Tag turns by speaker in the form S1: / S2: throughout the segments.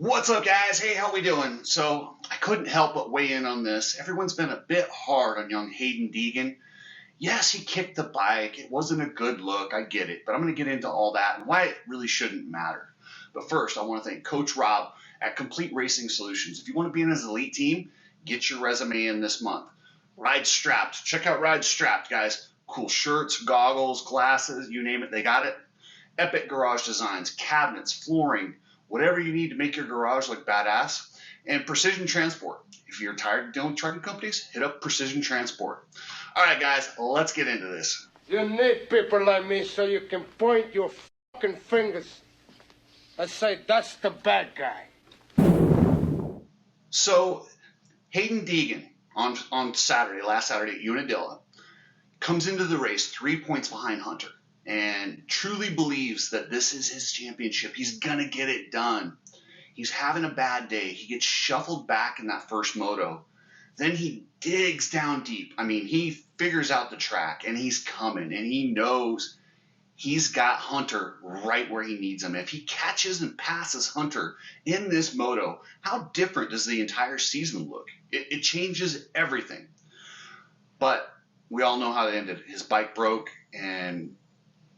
S1: What's up, guys? Hey, how we doing? So, I couldn't help but weigh in on this. Everyone's been a bit hard on young Haiden Deegan. Yes, he kicked the bike. It wasn't a good look. I get it. But I'm going to get into all that and why it really shouldn't matter. But first, I want to thank Coach Rob at Complete Racing Solutions. If you want to be in his elite team, get your resume in this month. Ride Strapped. Check out Ride Strapped, guys. Cool shirts, goggles, glasses, you name it, they got it. Epic garage designs, cabinets, flooring, whatever you need to make your garage look badass. And Precision Transport. If you're tired of dealing with trucking companies, hit up Precision Transport. All right, guys, let's get into this.
S2: You need people like me so you can point your fucking fingers and say, that's the bad guy.
S1: So, Haiden Deegan, on Saturday, last Saturday at Unadilla, comes into the race 3 points behind Hunter and truly believes that this is his championship. He's going to get it done. He's having a bad day. He gets shuffled back in that first moto. Then he digs down deep. I mean, he figures out the track, and he's coming, and he knows he's got Hunter right where he needs him. If he catches and passes Hunter in this moto, how different does the entire season look? It changes everything. But we all know how it ended. His bike broke, and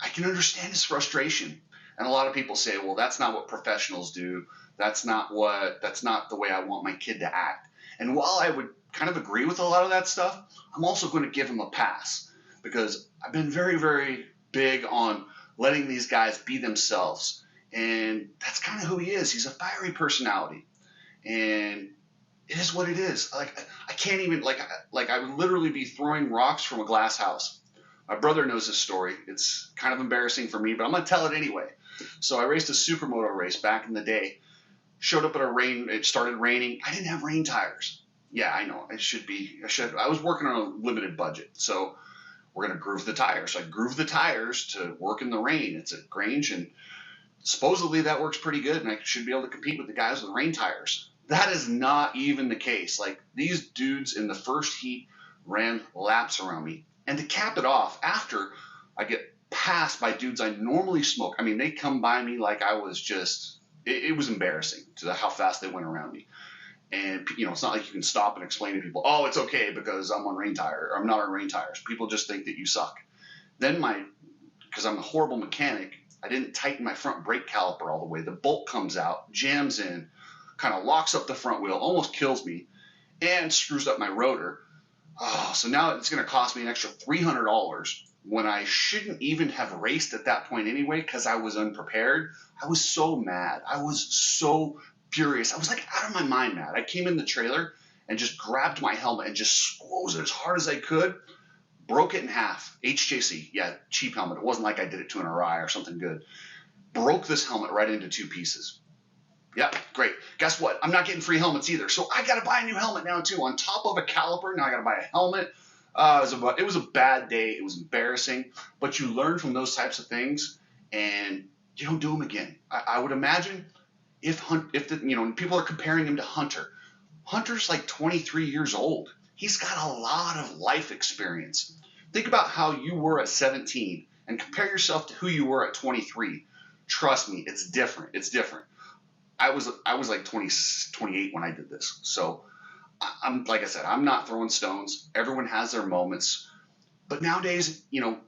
S1: I can understand his frustration. And a lot of people say, well, that's not what professionals do. That's not the way I want my kid to act. And while I would kind of agree with a lot of that stuff, I'm also going to give him a pass because I've been very, very big on letting these guys be themselves. And that's kind of who he is. He's a fiery personality. And it is what it is. Like, I can't even, I would literally be throwing rocks from a glass house. My brother knows this story. It's kind of embarrassing for me, but I'm going to tell it anyway. So I raced a supermoto race back in the day. Showed up at it started raining. I didn't have rain tires. Yeah, I know. I was working on a limited budget. So we're going to groove the tires. So I groove the tires to work in the rain. It's at Grange, and supposedly that works pretty good, and I should be able to compete with the guys with rain tires. That is not even the case. Like, these dudes in the first heat ran laps around me. And to cap it off, after I get passed by dudes I normally smoke, I mean, they come by me like I was just, it was embarrassing to how fast they went around me. And, it's not like you can stop and explain to people, oh, it's okay because I'm on rain tire, or I'm not on rain tires. People just think that you suck. Then because I'm a horrible mechanic, I didn't tighten my front brake caliper all the way. The bolt comes out, jams in, kind of locks up the front wheel, almost kills me, and screws up my rotor. Oh, so now it's going to cost me an extra $300 when I shouldn't even have raced at that point anyway because I was unprepared. I was so mad. I was so furious. I was like out of my mind mad. I came in the trailer and just grabbed my helmet and just squoze it as hard as I could. Broke it in half. HJC. Yeah, cheap helmet. It wasn't like I did it to an Arai or something good. Broke this helmet right into two pieces. Yeah, great. Guess what? I'm not getting free helmets either. So I got to buy a new helmet now too. On top of a caliper, now I got to buy a helmet. It was a bad day. It was embarrassing. But you learn from those types of things, and you don't do them again. I would imagine if people are comparing him to Hunter. Hunter's like 23 years old. He's got a lot of life experience. Think about how you were at 17 and compare yourself to who you were at 23. Trust me, it's different. It's different. I was like 28 when I did this. So I'm, like I said, I'm not throwing stones. Everyone has their moments. But nowadays, Haiden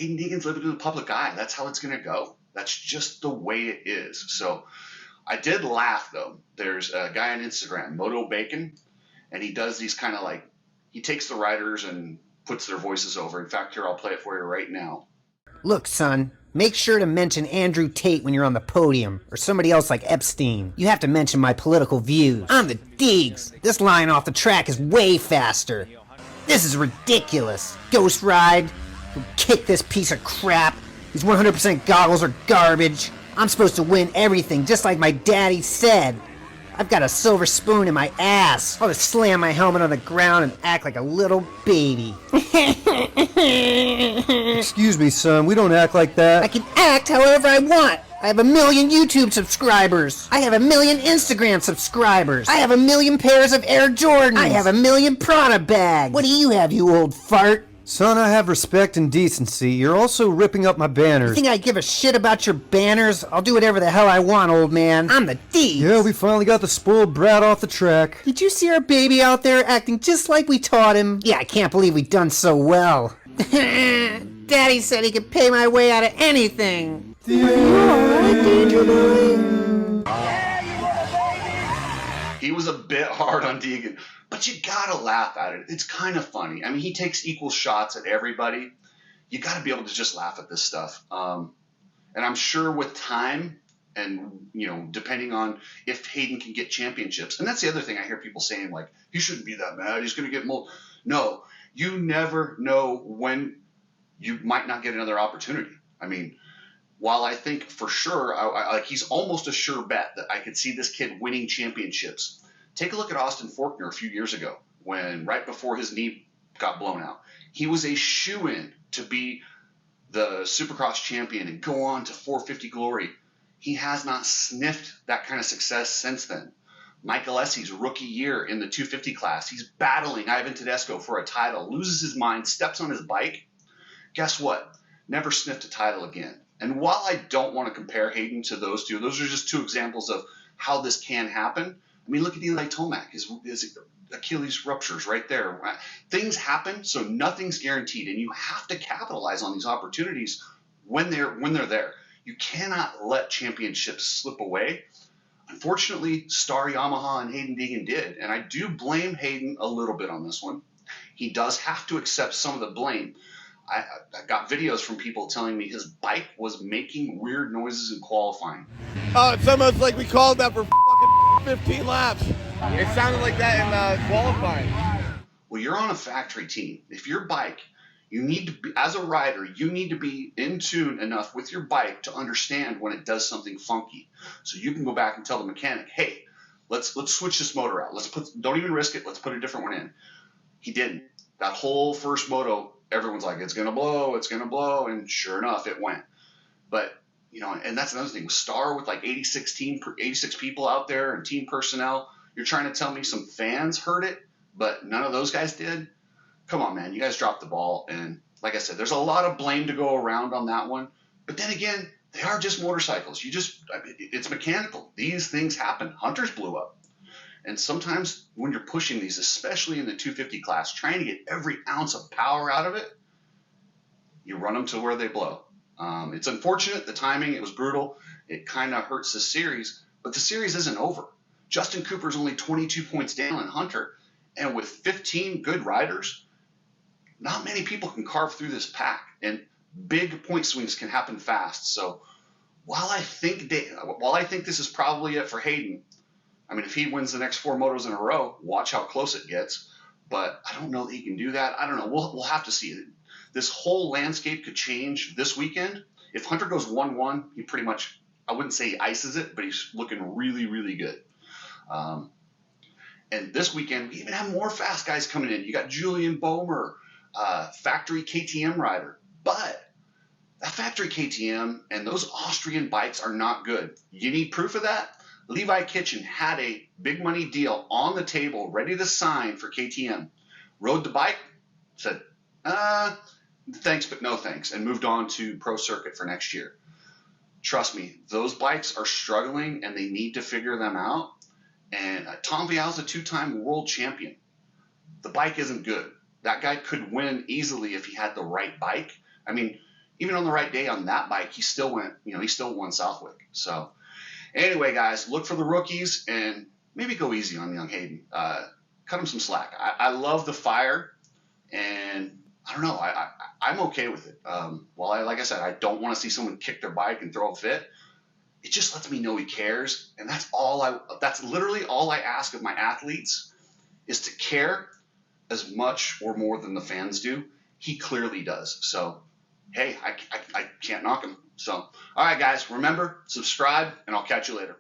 S1: Deegan's living in the public eye. That's how it's going to go. That's just the way it is. So I did laugh, though. There's a guy on Instagram, Moto Bacon, and he does these kind of he takes the riders and puts their voices over. In fact, here, I'll play it for you right now.
S3: Look, son, make sure to mention Andrew Tate when you're on the podium, or somebody else like Epstein. You have to mention my political views. I'm the Deegs. This line off the track is way faster. This is ridiculous. Ghost Ride, kick this piece of crap. These 100% goggles are garbage. I'm supposed to win everything, just like my daddy said. I've got a silver spoon in my ass. I'll just slam my helmet on the ground and act like a little baby.
S4: Excuse me, son, we don't act like that.
S3: I can act however I want. I have 1 million YouTube subscribers. I have 1 million Instagram subscribers. I have 1 million pairs of Air Jordans. I have 1 million Prada bags. What do you have, you old fart?
S4: Son, I have respect and decency. You're also ripping up my
S3: You
S4: banners.
S3: think I give a shit about your banners? I'll do whatever the hell I want, old man. I'm the Deegs.
S4: Yeah, we finally got the spoiled brat off the track.
S3: Did you see our baby out there acting just like we taught him? Yeah, I can't believe we done so well. Daddy said he could pay my way out of anything. Are you alright, Danger Boy?
S1: He was a bit hard on Deegan, but you gotta laugh at it. It's kind of funny. I mean, he takes equal shots at everybody. You gotta be able to just laugh at this stuff. And I'm sure with time and, depending on if Haiden can get championships, and that's the other thing I hear people saying, like, he shouldn't be that mad. He's going to get more. No, you never know when you might not get another opportunity. I mean, while I think for sure, like he's almost a sure bet that I could see this kid winning championships. Take a look at Austin Forkner a few years ago when right before his knee got blown out. He was a shoo-in to be the Supercross champion and go on to 450 glory. He has not sniffed that kind of success since then. Michael Essie's rookie year in the 250 class, he's battling Ivan Tedesco for a title, loses his mind, steps on his bike. Guess what? Never sniffed a title again. And while I don't want to compare Haiden to those two, those are just two examples of how this can happen. I mean, look at Eli Tomac. His Achilles ruptures right there. Things happen, so nothing's guaranteed, and you have to capitalize on these opportunities when they're there. You cannot let championships slip away. Unfortunately, Star Yamaha and Haiden Deegan did, and I do blame Haiden a little bit on this one. He does have to accept some of the blame. I got videos from people telling me his bike was making weird noises in qualifying.
S5: Oh, it's almost like we called that for fucking 15 laps. It sounded like that in qualifying.
S1: Well, you're on a factory team. If your bike, you need to be, as a rider, you need to be in tune enough with your bike to understand when it does something funky. So you can go back and tell the mechanic, hey, let's switch this motor out. Don't even risk it. Let's put a different one in. He didn't. That whole first moto, everyone's like, it's going to blow, and sure enough, it went. But, and that's another thing. Star with like 86 people out there and team personnel, you're trying to tell me some fans heard it, but none of those guys did? Come on, man. You guys dropped the ball. And like I said, there's a lot of blame to go around on that one. But then again, they are just motorcycles. It's mechanical. These things happen. Hunters blew up. And sometimes when you're pushing these, especially in the 250 class, trying to get every ounce of power out of it, you run them to where they blow. It's unfortunate, the timing, it was brutal. It kind of hurts the series, but the series isn't over. Justin Cooper's only 22 points down in Hunter, and with 15 good riders, not many people can carve through this pack, and big point swings can happen fast. So while I think this is probably it for Haiden, I mean, if he wins the next 4 motos in a row, watch how close it gets. But I don't know that he can do that. I don't know. We'll have to see. This whole landscape could change this weekend. If Hunter goes 1-1, he pretty much, I wouldn't say he ices it, but he's looking really, really good. And this weekend, we even have more fast guys coming in. You got Julian Bomer, factory KTM rider. But that factory KTM and those Austrian bikes are not good. You need proof of that? Levi Kitchen had a big money deal on the table, ready to sign for KTM. Rode the bike, said, thanks, but no thanks, and moved on to Pro Circuit for next year. Trust me, those bikes are struggling, and they need to figure them out. And Tom Vial's a 2-time world champion. The bike isn't good. That guy could win easily if he had the right bike. I mean, even on the right day on that bike, he still won Southwick. So anyway, guys, look for the rookies and maybe go easy on young Haiden. Cut him some slack. I love the fire, and I don't know. I'm okay with it. Like I said, I don't want to see someone kick their bike and throw a fit. It just lets me know he cares, and that's literally all I ask of my athletes is to care as much or more than the fans do. He clearly does. So, hey, I can't knock him. So, all right, guys, remember, subscribe, and I'll catch you later.